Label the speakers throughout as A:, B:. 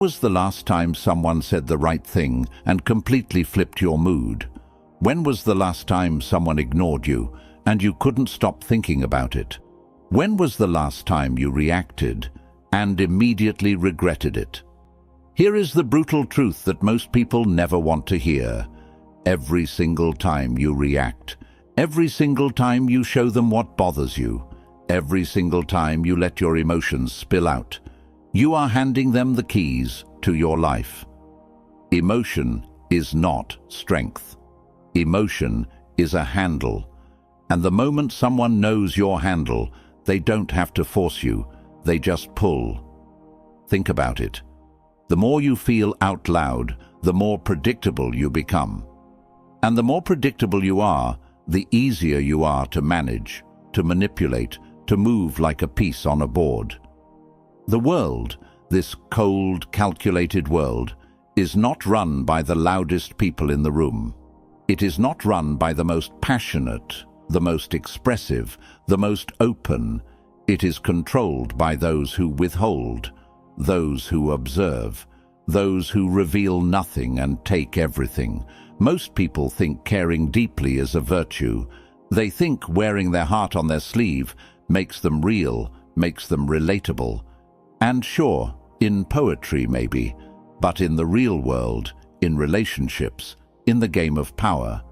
A: Was the last time someone said the right thing and completely flipped your mood? When was the last time someone ignored you and you couldn't stop thinking about it? When was the last time you reacted and immediately regretted it? Here is the brutal truth that most people never want to hear. Every single time you react, every single time you show them what bothers you, every single time you let your emotions spill out, you are handing them the keys to your life. Emotion is not strength. Emotion is a handle. And the moment someone knows your handle, they don't have to force you, they just pull. Think about it. The more you feel out loud, the more predictable you become. And the more predictable you are, the easier you are to manage, to manipulate, to move like a piece on a board. The world, this cold, calculated world, is not run by the loudest people in the room. It is not run by the most passionate, the most expressive, the most open. It is controlled by those who withhold, those who observe, those who reveal nothing and take everything. Most people think caring deeply is a virtue. They think wearing their heart on their sleeve makes them real, makes them relatable. And sure, in poetry maybe, but in the real world, in relationships, in the game of power,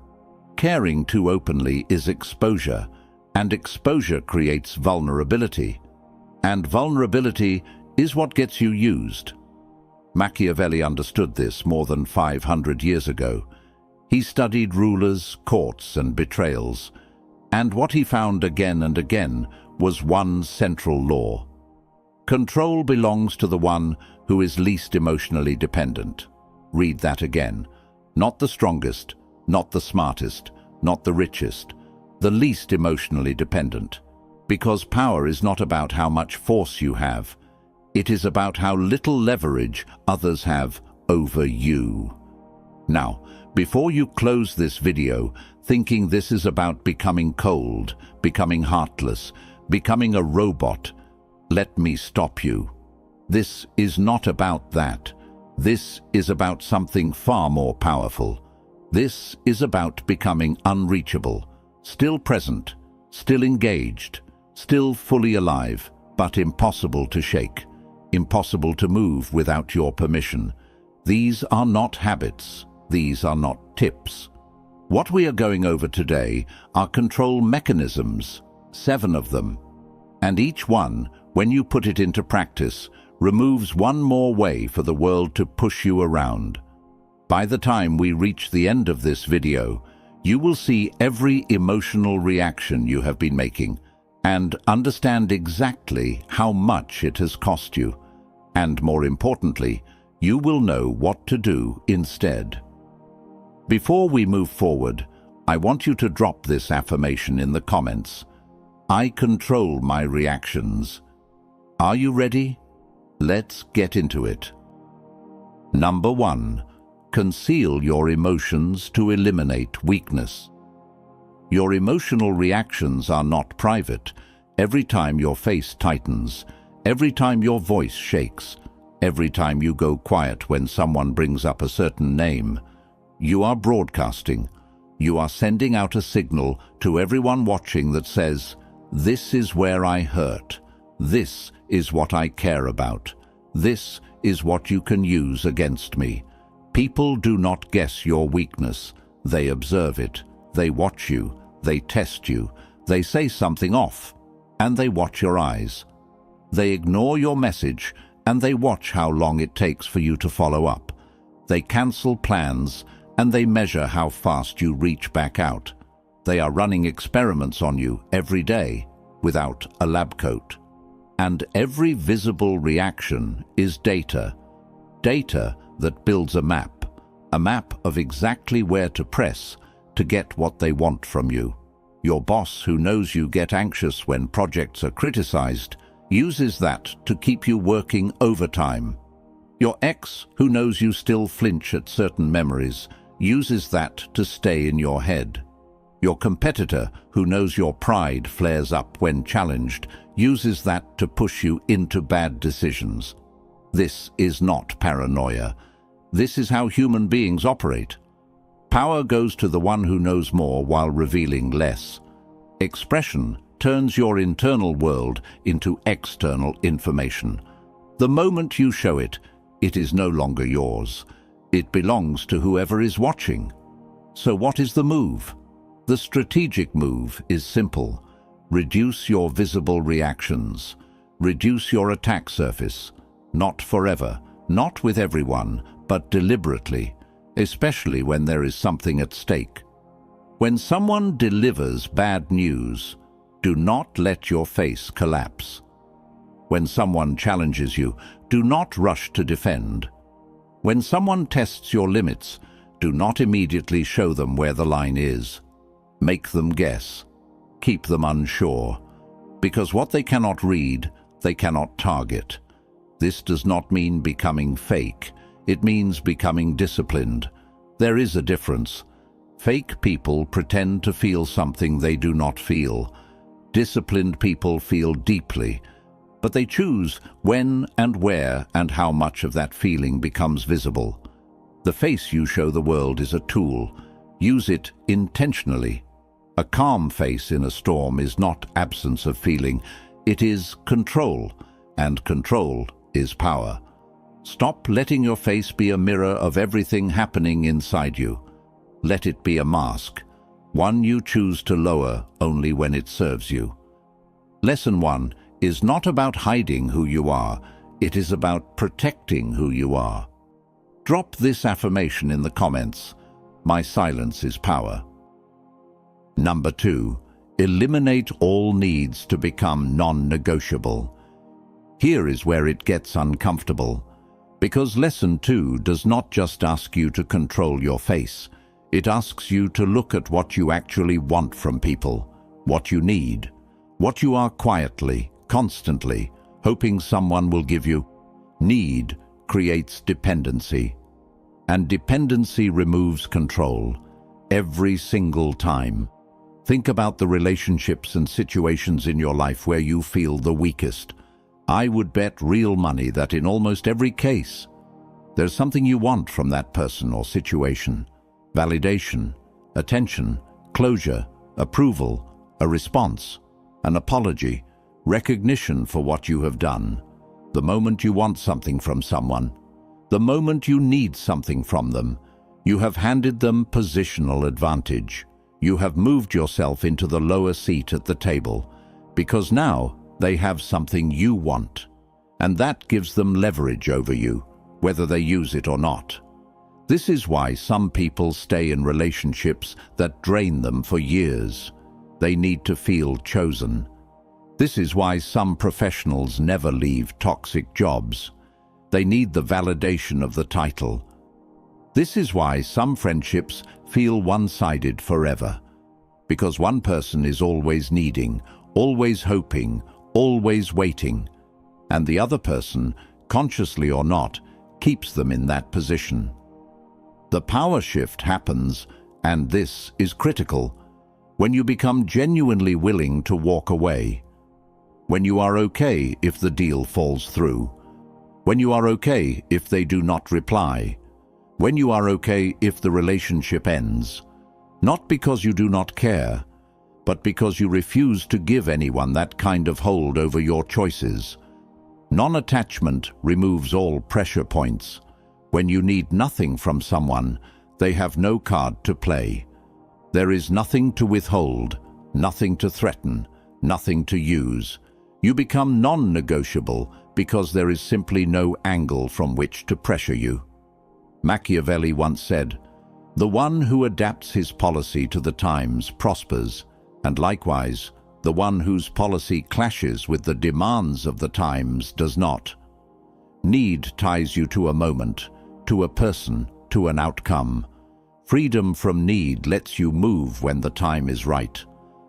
A: caring too openly is exposure, and exposure creates vulnerability. And vulnerability is what gets you used. Machiavelli understood this more than 500 years ago. He studied rulers, courts, and betrayals, and what he found again and again was one central law. Control belongs to the one who is least emotionally dependent. Read that again. Not the strongest, not the smartest, not the richest, the least emotionally dependent. Because power is not about how much force you have. It is about how little leverage others have over you. Now, before you close this video thinking this is about becoming cold, becoming heartless, becoming a robot, let me stop you. This is not about that. This is about something far more powerful. This is about becoming unreachable, still present, still engaged, still fully alive, but impossible to shake, impossible to move without your permission. These are not habits. These are not tips. What we are going over today are control mechanisms, 7 of them. And each one, when you put it into practice, removes one more way for the world to push you around. By the time we reach the end of this video, you will see every emotional reaction you have been making and understand exactly how much it has cost you. And more importantly, you will know what to do instead. Before we move forward, I want you to drop this affirmation in the comments. I control my reactions. Are you ready? Let's get into it. Number 1. Conceal your emotions to eliminate weakness. Your emotional reactions are not private. Every time your face tightens, every time your voice shakes, every time you go quiet when someone brings up a certain name, you are broadcasting. You are sending out a signal to everyone watching that says, "This is where I hurt. This is what I care about. This is what you can use against me." People do not guess your weakness. They observe it. They watch you. They test you. They say something off, and they watch your eyes. They ignore your message, and they watch how long it takes for you to follow up. They cancel plans, and they measure how fast you reach back out. They are running experiments on you every day without a lab coat. And every visible reaction is data. Data that builds a map of exactly where to press to get what they want from you. Your boss, who knows you get anxious when projects are criticized, uses that to keep you working overtime. Your ex, who knows you still flinch at certain memories, uses that to stay in your head. Your competitor, who knows your pride flares up when challenged, uses that to push you into bad decisions. This is not paranoia. This is how human beings operate. Power goes to the one who knows more while revealing less. Expression turns your internal world into external information. The moment you show it, it is no longer yours. It belongs to whoever is watching. So what is the move? The strategic move is simple. Reduce your visible reactions. Reduce your attack surface. Not forever, not with everyone, but deliberately, especially when there is something at stake. When someone delivers bad news, do not let your face collapse. When someone challenges you, do not rush to defend. When someone tests your limits, do not immediately show them where the line is. Make them guess. Keep them unsure. Because what they cannot read, they cannot target. This does not mean becoming fake. It means becoming disciplined. There is a difference. Fake people pretend to feel something they do not feel. Disciplined people feel deeply, but they choose when and where and how much of that feeling becomes visible. The face you show the world is a tool. Use it intentionally. A calm face in a storm is not absence of feeling. It is control, and control is power. Stop letting your face be a mirror of everything happening inside you. Let it be a mask, one you choose to lower only when it serves you. Lesson 1 is not about hiding who you are. It is about protecting who you are. Drop this affirmation in the comments. My silence is power. Number 2, eliminate all needs to become non-negotiable. Here is where it gets uncomfortable, because lesson 2 does not just ask you to control your face. It asks you to look at what you actually want from people, what you need, what you are quietly, constantly, hoping someone will give you. Need creates dependency, and dependency removes control every single time. Think about the relationships and situations in your life where you feel the weakest. I would bet real money that in almost every case, there's something you want from that person or situation. Validation, attention, closure, approval, a response, an apology, recognition for what you have done. The moment you want something from someone, the moment you need something from them, you have handed them positional advantage. You have moved yourself into the lower seat at the table, because now they have something you want, and that gives them leverage over you, whether they use it or not. This is why some people stay in relationships that drain them for years. They need to feel chosen. This is why some professionals never leave toxic jobs. They need the validation of the title. This is why some friendships feel one-sided forever, because one person is always needing, always hoping, always waiting, and the other person, consciously or not, keeps them in that position. The power shift happens, and this is critical, when you become genuinely willing to walk away. When you are okay if the deal falls through. When you are okay if they do not reply. When you are okay if the relationship ends. Not because you do not care, but because you refuse to give anyone that kind of hold over your choices. Non-attachment removes all pressure points. When you need nothing from someone, they have no card to play. There is nothing to withhold, nothing to threaten, nothing to use. You become non-negotiable because there is simply no angle from which to pressure you. Machiavelli once said, "The one who adapts his policy to the times prospers, and likewise, the one whose policy clashes with the demands of the times does not." Need ties you to a moment, to a person, to an outcome. Freedom from need lets you move when the time is right.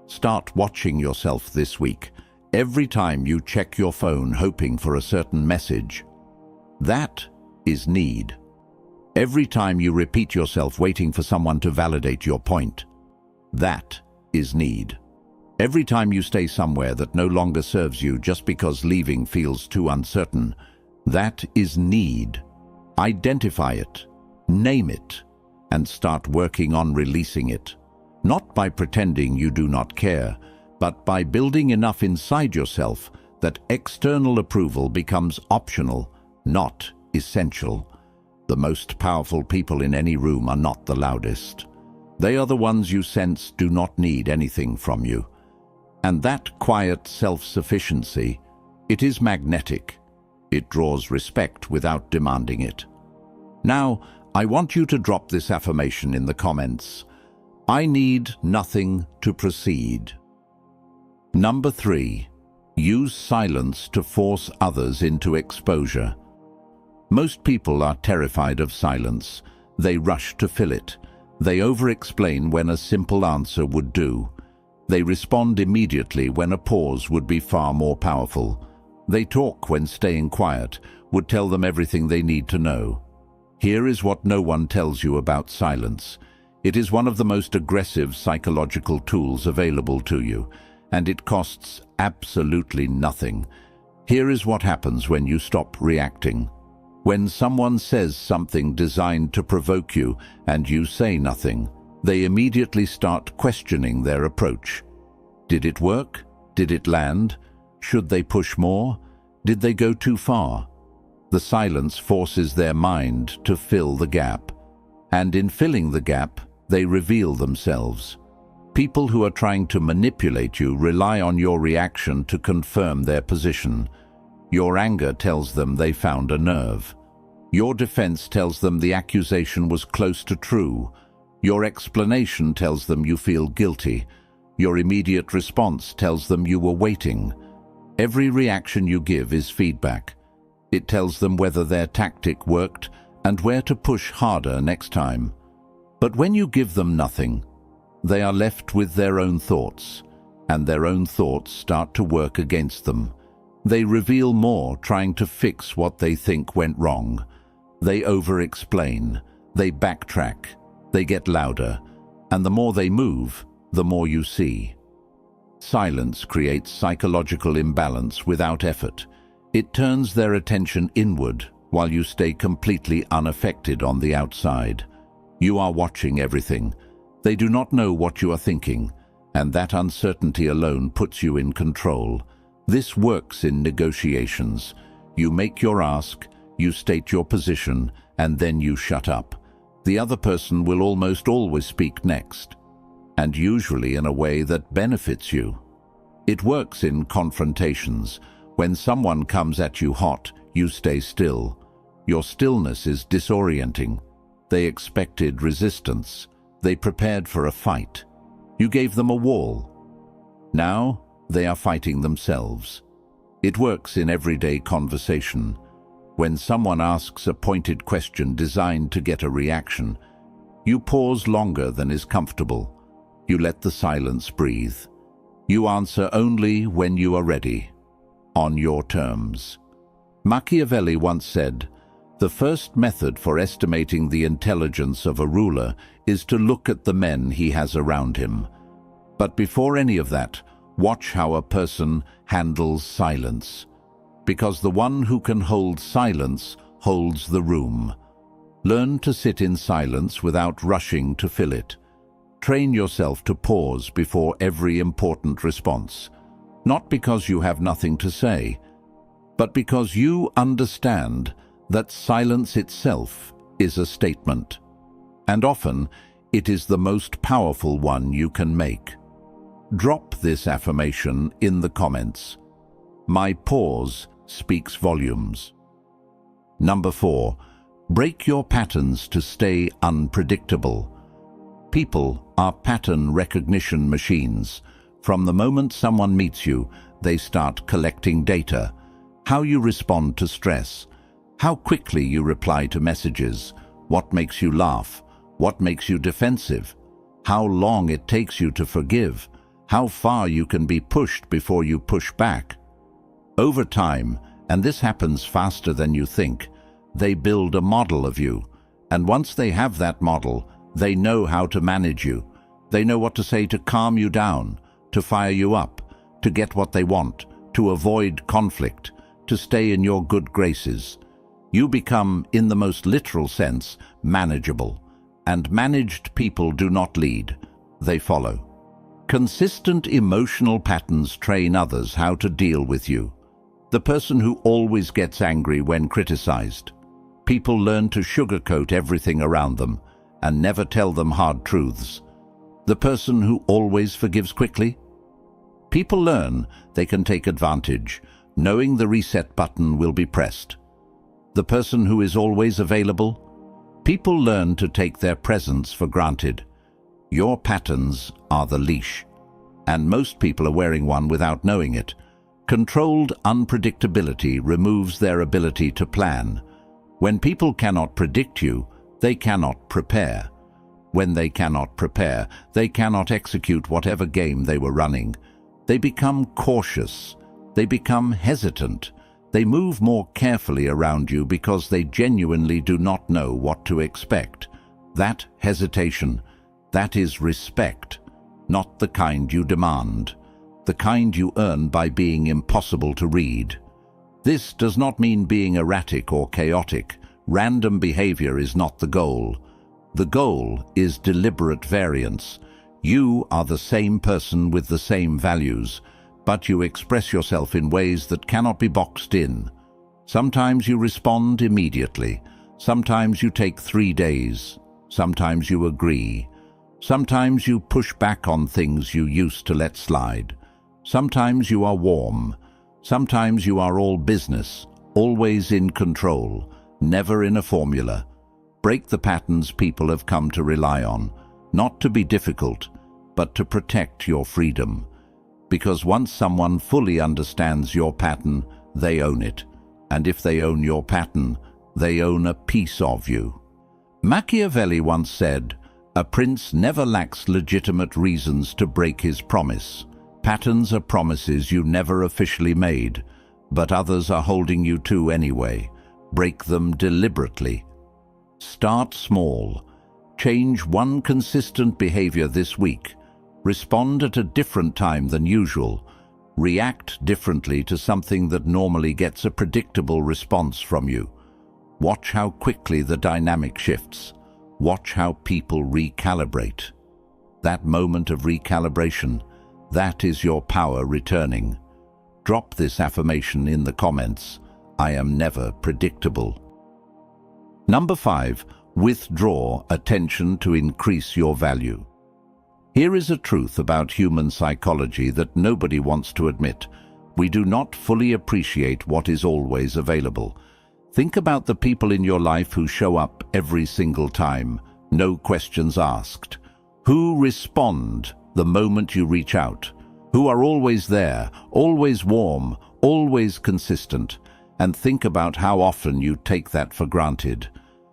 A: Start watching yourself this week. Every time you check your phone hoping for a certain message, that is need. Every time you repeat yourself waiting for someone to validate your point, that is need. Every time you stay somewhere that no longer serves you just because leaving feels too uncertain, That is need. Identify it, name it, and start working on releasing it. Not by pretending you do not care, but by building enough inside yourself that external approval becomes optional, not essential. The most powerful people in any room are not the loudest. They are the ones you sense do not need anything from you. And that quiet self-sufficiency, it is magnetic. It draws respect without demanding it. Now, I want you to drop this affirmation in the comments. I need nothing to proceed. Number 3. Use silence to force others into exposure. Most people are terrified of silence. They rush to fill it. They over-explain when a simple answer would do. They respond immediately when a pause would be far more powerful. They talk when staying quiet would tell them everything they need to know. Here is what no one tells you about silence. It is one of the most aggressive psychological tools available to you, and it costs absolutely nothing. Here is what happens when you stop reacting. When someone says something designed to provoke you and you say nothing, they immediately start questioning their approach. Did it work? Did it land? Should they push more? Did they go too far? The silence forces their mind to fill the gap. And in filling the gap, they reveal themselves. People who are trying to manipulate you rely on your reaction to confirm their position. Your anger tells them they found a nerve. Your defense tells them the accusation was close to true. Your explanation tells them you feel guilty. Your immediate response tells them you were waiting. Every reaction you give is feedback. It tells them whether their tactic worked and where to push harder next time. But when you give them nothing, they are left with their own thoughts, and their own thoughts start to work against them. They reveal more, trying to fix what they think went wrong. They over-explain, they backtrack, they get louder, and the more they move, the more you see. Silence creates psychological imbalance without effort. It turns their attention inward while you stay completely unaffected on the outside. You are watching everything. They do not know what you are thinking, and that uncertainty alone puts you in control. This works in negotiations. You make your ask, you state your position, and then you shut up. The other person will almost always speak next, and usually in a way that benefits you. It works in confrontations. When someone comes at you hot, you stay still. Your stillness is disorienting. They expected resistance. They prepared for a fight. You gave them a wall. Now, they are fighting themselves. It works in everyday conversation. When someone asks a pointed question designed to get a reaction, you pause longer than is comfortable. You let the silence breathe. You answer only when you are ready, on your terms. Machiavelli once said, "The first method for estimating the intelligence of a ruler is to look at the men he has around him. But before any of that, watch how a person handles silence. Because the one who can hold silence holds the room. Learn to sit in silence without rushing to fill it. Train yourself to pause before every important response, not because you have nothing to say, but because you understand that silence itself is a statement. And often, it is the most powerful one you can make." Drop this affirmation in the comments. My pause speaks volumes. Number 4. Break your patterns to stay unpredictable. People are pattern recognition machines. From the moment someone meets you, they start collecting data. How you respond to stress, how quickly you reply to messages, what makes you laugh, what makes you defensive, how long it takes you to forgive, how far you can be pushed before you push back. Over time, and this happens faster than you think, they build a model of you. And once they have that model, they know how to manage you. They know what to say to calm you down, to fire you up, to get what they want, to avoid conflict, to stay in your good graces. You become, in the most literal sense, manageable. And managed people do not lead, they follow. Consistent emotional patterns train others how to deal with you. The person who always gets angry when criticized. People learn to sugarcoat everything around them and never tell them hard truths. The person who always forgives quickly. People learn they can take advantage, knowing the reset button will be pressed. The person who is always available. People learn to take their presence for granted. Your patterns are the leash, and most people are wearing one without knowing it. Controlled unpredictability removes their ability to plan. When people cannot predict you, they cannot prepare. When they cannot prepare, they cannot execute whatever game they were running. They become cautious. They become hesitant. They move more carefully around you because they genuinely do not know what to expect. That hesitation, that is respect, not the kind you demand, the kind you earn by being impossible to read. This does not mean being erratic or chaotic. Random behavior is not the goal. The goal is deliberate variance. You are the same person with the same values, but you express yourself in ways that cannot be boxed in. Sometimes you respond immediately. Sometimes you take 3 days. Sometimes you agree. Sometimes you push back on things you used to let slide. Sometimes you are warm. Sometimes you are all business, always in control, never in a formula. Break the patterns people have come to rely on, not to be difficult, but to protect your freedom. Because once someone fully understands your pattern, they own it. And if they own your pattern, they own a piece of you. Machiavelli once said, "A prince never lacks legitimate reasons to break his promise. Patterns are promises you never officially made, but others are holding you to anyway. Break them deliberately. Start small. Change one consistent behavior this week. Respond at a different time than usual. React differently to something that normally gets a predictable response from you. Watch how quickly the dynamic shifts. Watch how people recalibrate. That moment of recalibration, that is your power returning. Drop this affirmation in the comments. I am never predictable." Number 5. Withdraw attention to increase your value. Here is a truth about human psychology that nobody wants to admit. We do not fully appreciate what is always available. Think about the people in your life who show up every single time, no questions asked. Who respond the moment you reach out? Who are always there, always warm, always consistent? And think about how often you take that for granted.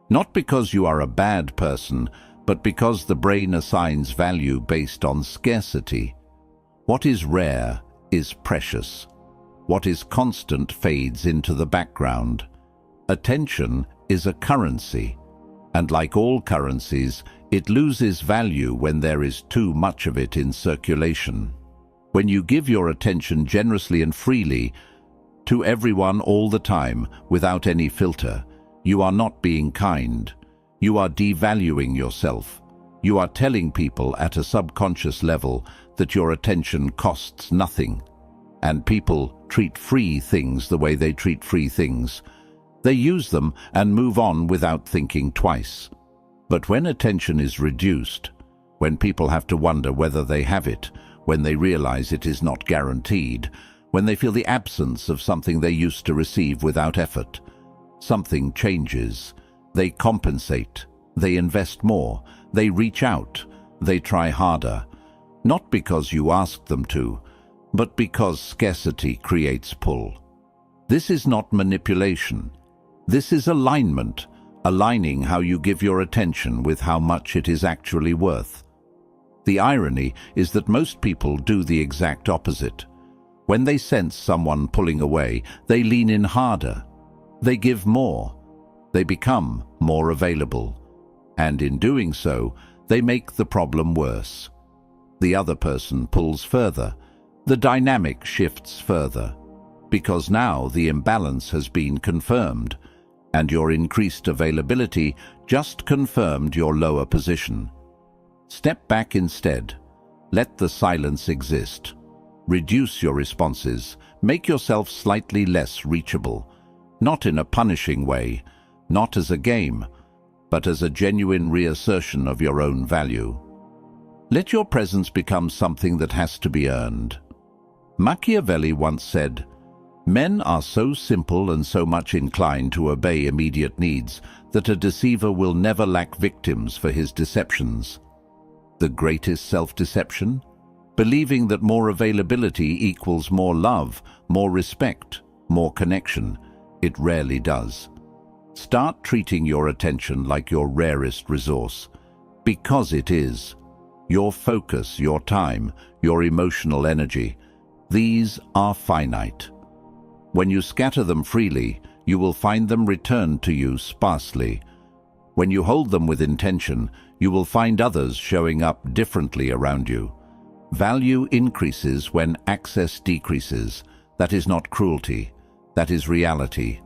A: Not because you are a bad person, but because the brain assigns value based on scarcity. What is rare is precious. What is constant fades into the background. Attention is a currency, and like all currencies, it loses value when there is too much of it in circulation. When you give your attention generously and freely to everyone all the time without any filter, you are not being kind. You are devaluing yourself. You are telling people at a subconscious level that your attention costs nothing. And people treat free things the way they treat free things. They use them and move on without thinking twice. But when attention is reduced, when people have to wonder whether they have it, when they realize it is not guaranteed, when they feel the absence of something they used to receive without effort, something changes. They compensate, they invest more, they reach out, they try harder. Not because you asked them to, but because scarcity creates pull. This is not manipulation. This is alignment, aligning how you give your attention with how much it is actually worth. The irony is that most people do the exact opposite. When they sense someone pulling away, they lean in harder. They give more. They become more available. And in doing so, they make the problem worse. The other person pulls further. The dynamic shifts further. because now the imbalance has been confirmed, and your increased availability just confirmed your lower position. Step back instead. Let the silence exist. Reduce your responses. Make yourself slightly less reachable. Not in a punishing way, not as a game, but as a genuine reassertion of your own value. Let your presence become something that has to be earned. Machiavelli once said, "Men are so simple and so much inclined to obey immediate needs that a deceiver will never lack victims for his deceptions." The greatest self-deception? Believing that more availability equals more love, more respect, more connection. It rarely does. Start treating your attention like your rarest resource, because it is. Your focus, your time, your emotional energy, these are finite. When you scatter them freely, you will find them returned to you sparsely. When you hold them with intention, you will find others showing up differently around you. Value increases when access decreases. That is not cruelty. That is reality.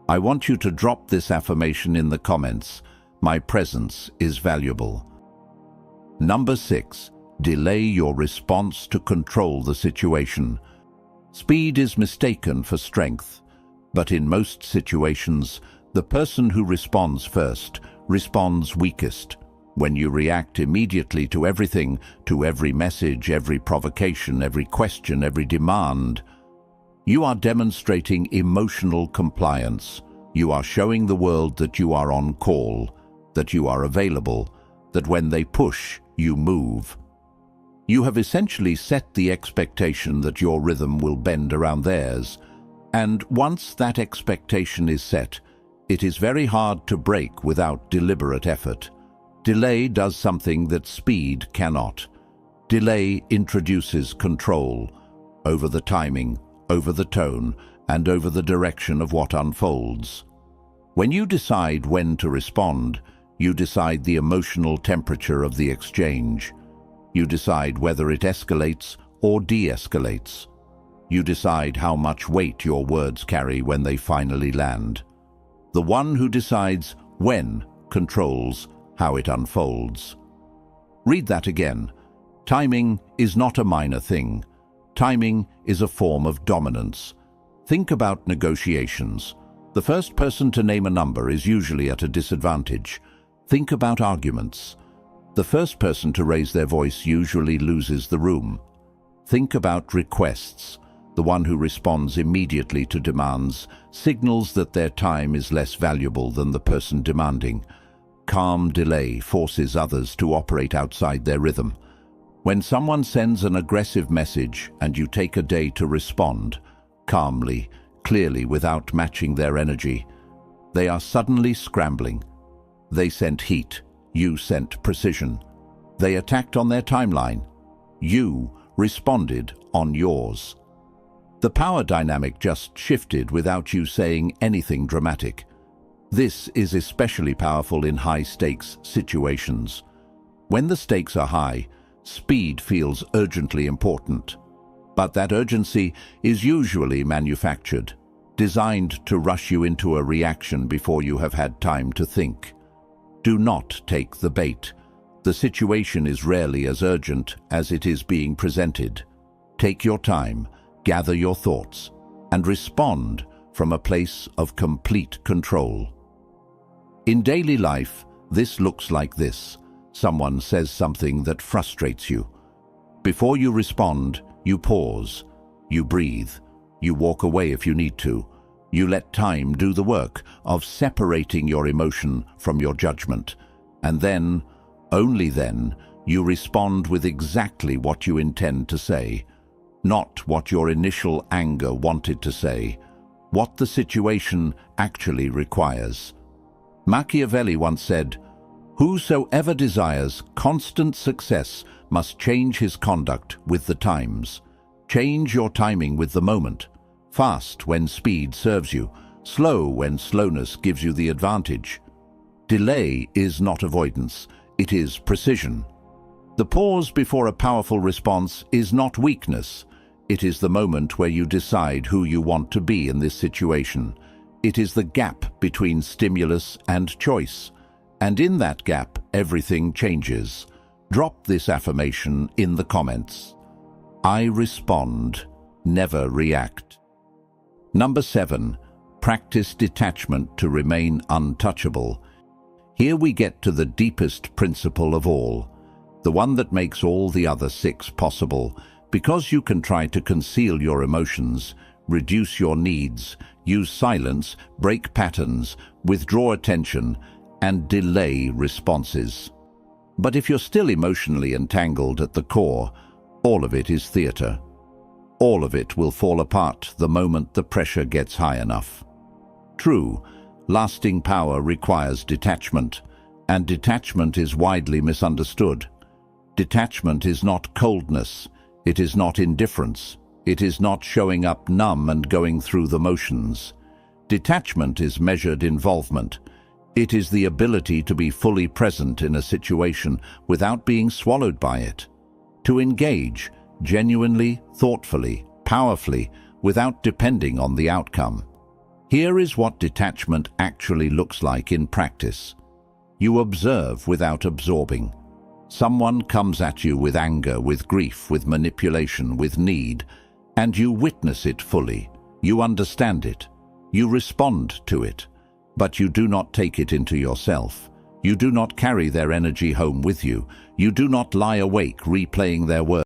A: I want you to drop this affirmation in the comments. My presence is valuable. Number 6. Delay your response to control the situation. Speed is mistaken for strength, but in most situations, the person who responds first responds weakest. When you react immediately to everything, to every message, every provocation, every question, every demand, you are demonstrating emotional compliance. You are showing the world that you are on call, that you are available, that when they push, you move. You have essentially set the expectation that your rhythm will bend around theirs, and once that expectation is set, it is very hard to break without deliberate effort. Delay does something that speed cannot. Delay introduces control over the timing, over the tone, and over the direction of what unfolds. When you decide when to respond, you decide the emotional temperature of the exchange. You decide whether it escalates or de-escalates. You decide how much weight your words carry when they finally land. The one who decides when controls how it unfolds. Read that again. Timing is not a minor thing. Timing is a form of dominance. Think about negotiations. The first person to name a number is usually at a disadvantage. Think about arguments. The first person to raise their voice usually loses the room. Think about requests. The one who responds immediately to demands signals that their time is less valuable than the person demanding. Calm delay forces others to operate outside their rhythm. When someone sends an aggressive message and you take a day to respond, calmly, clearly, without matching their energy, they are suddenly scrambling. They sent heat, you sent precision. They attacked on their timeline. You responded on yours. The power dynamic just shifted without you saying anything dramatic. This is especially powerful in high-stakes situations. When the stakes are high, speed feels urgently important. But that urgency is usually manufactured, designed to rush you into a reaction before you have had time to think. Do not take the bait. The situation is rarely as urgent as it is being presented. Take your time, gather your thoughts, and respond from a place of complete control. In daily life, this looks like this. Someone says something that frustrates you. Before you respond, you pause, you breathe, you walk away if you need to. You let time do the work of separating your emotion from your judgment. And then, only then, you respond with exactly what you intend to say. Not what your initial anger wanted to say. What the situation actually requires. Machiavelli once said, "Whosoever desires constant success must change his conduct with the times. Change your timing with the moment. Fast when speed serves you, slow when slowness gives you the advantage." Delay is not avoidance, it is precision. The pause before a powerful response is not weakness, It is the moment where you decide who you want to be in this situation. It is the gap between stimulus and choice. And in that gap, everything changes. Drop this affirmation in the comments. I respond, never react. Number 7. Practice detachment to remain untouchable. Here we get to the deepest principle of all, the one that makes all the other 6 possible, because you can try to conceal your emotions, reduce your needs, use silence, break patterns, withdraw attention, and delay responses. But if you're still emotionally entangled at the core, all of it is theater. All of it will fall apart the moment the pressure gets high enough. True, lasting power requires detachment, and detachment is widely misunderstood. Detachment is not coldness, it is not indifference, it is not showing up numb and going through the motions. Detachment is measured involvement. It is the ability to be fully present in a situation without being swallowed by it. To engage, genuinely, thoughtfully, powerfully, without depending on the outcome. Here is what detachment actually looks like in practice. You observe without absorbing. Someone comes at you with anger, with grief, with manipulation, with need, and you witness it fully. You understand it. You respond to it. But you do not take it into yourself. You do not carry their energy home with you. You do not lie awake replaying their words.